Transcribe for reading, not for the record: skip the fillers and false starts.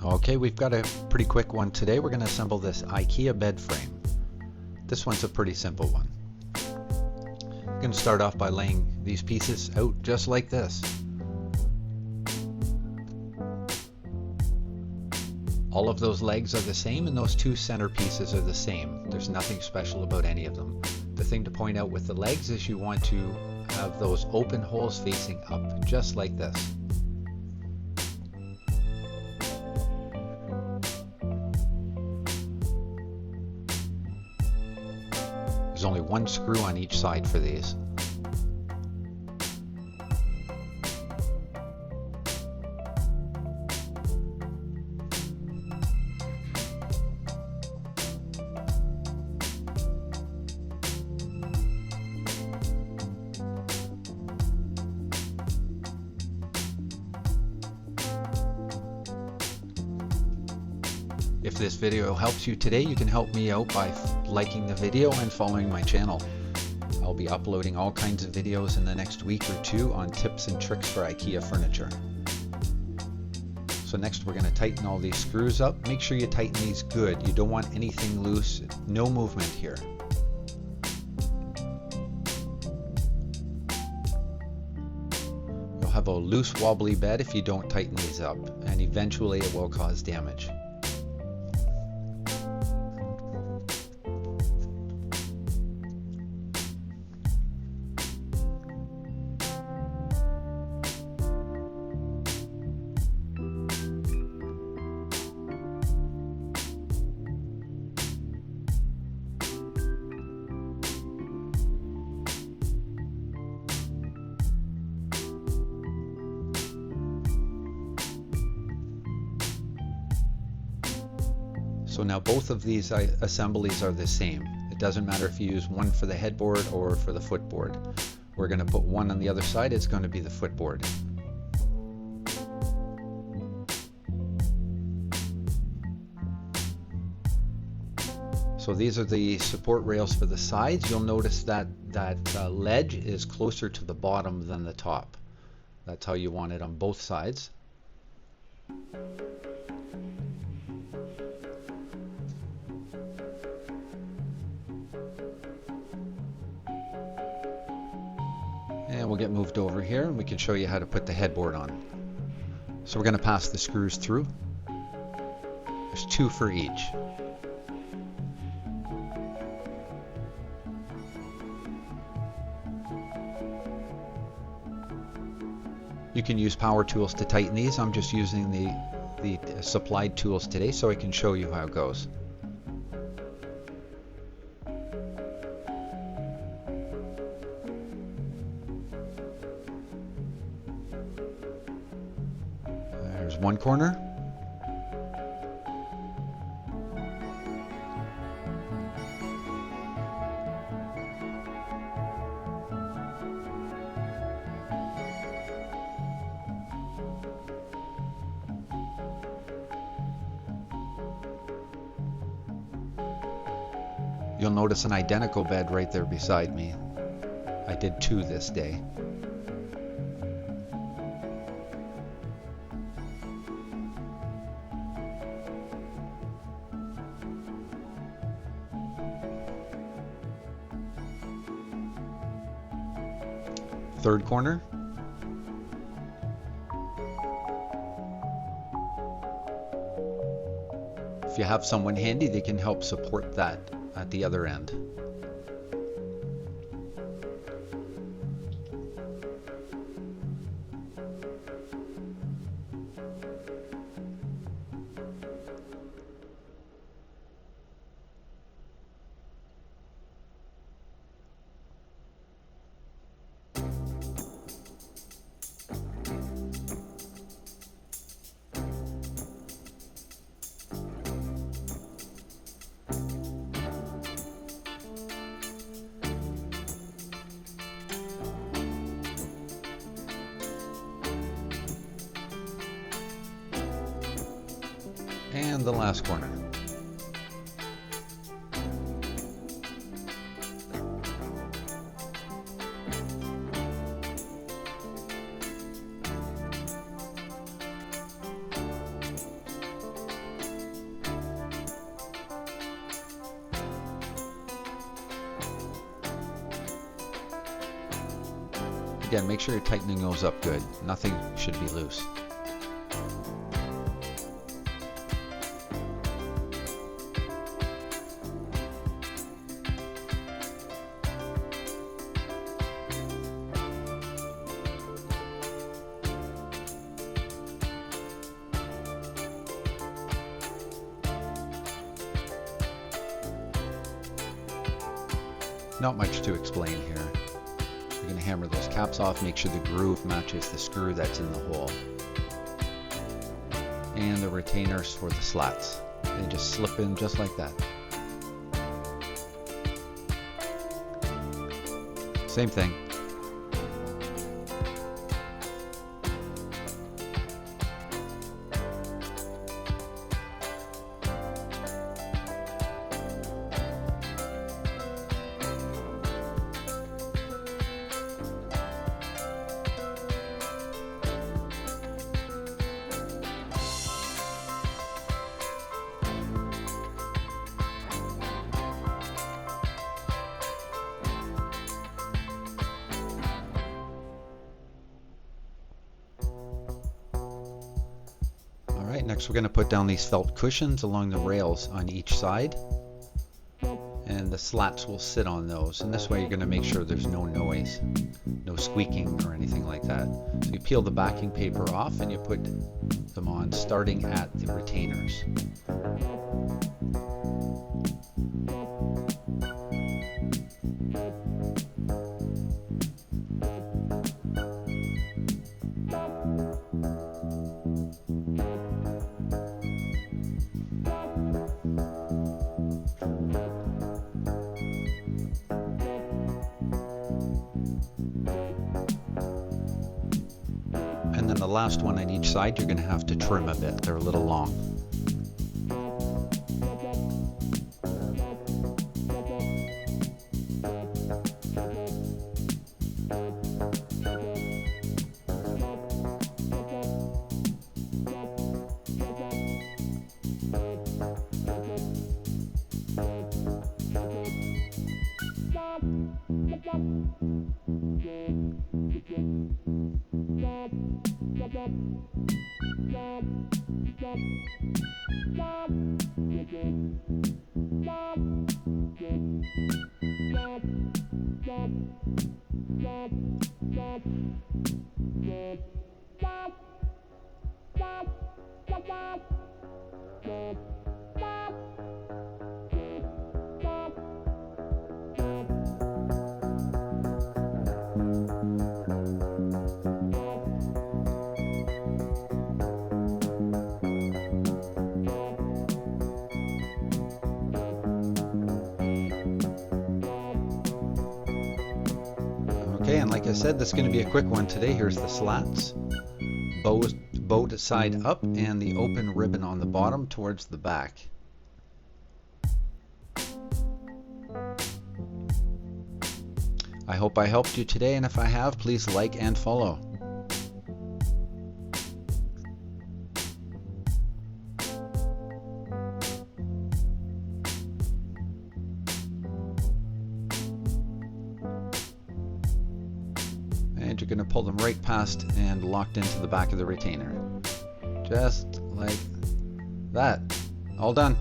Okay, we've got a pretty quick one today. We're going to assemble this IKEA bed frame. This one's a pretty simple one. I'm going to start off by laying these pieces out just like this. All of those legs are the same and those two center pieces are the same. There's nothing special about any of them. The thing to point out with the legs is you want to have those open holes facing up, just like this. There's only one screw on each side for these. If this video helps you today, you can help me out by liking the video and following my channel. I'll be uploading all kinds of videos in the next week or two on tips and tricks for IKEA furniture. So next we're going to tighten all these screws up. Make sure you tighten these good. You don't want anything loose, no movement here. You'll have a loose, wobbly bed if you don't tighten these up, and eventually it will cause damage. So now both of these assemblies are the same. It doesn't matter if you use one for the headboard or for the footboard. We're going to put one on the other side, it's going to be the footboard. So these are the support rails for the sides. You'll notice that ledge is closer to the bottom than the top. That's how you want it on both sides. And we'll get moved over here and we can show you how to put the headboard on. So we're going to pass the screws through. There's two for each. You can use power tools to tighten these. I'm just using the supplied tools today so I can show you how it goes. There's one corner. You'll notice an identical bed right there beside me. I did two this day. Third corner. If you have someone handy, they can help support that at the other end. And the last corner. again, make sure you're tightening those up good. Nothing should be loose. Not much to explain here. You're going to hammer those caps off, make sure the groove matches the screw that's in the hole. And the retainers for the slats. They just slip in just like that. Same thing. Next we're going to put down these felt cushions along the rails on each side, and the slats will sit on those, and this way you're going to make sure there's no noise, no squeaking or anything like that. So you peel the backing paper off and you put them on starting at the retainers. And then the last one on each side you're going to have to trim a bit, they're a little long. Okay, and like I said, this is going to be a quick one today. Here's the slats, bowed side up, and the open ribbon on the bottom towards the back. I hope I helped you today, and if I have, please like and follow. And you're going to pull them right past and locked into the back of the retainer. Just like that. All done.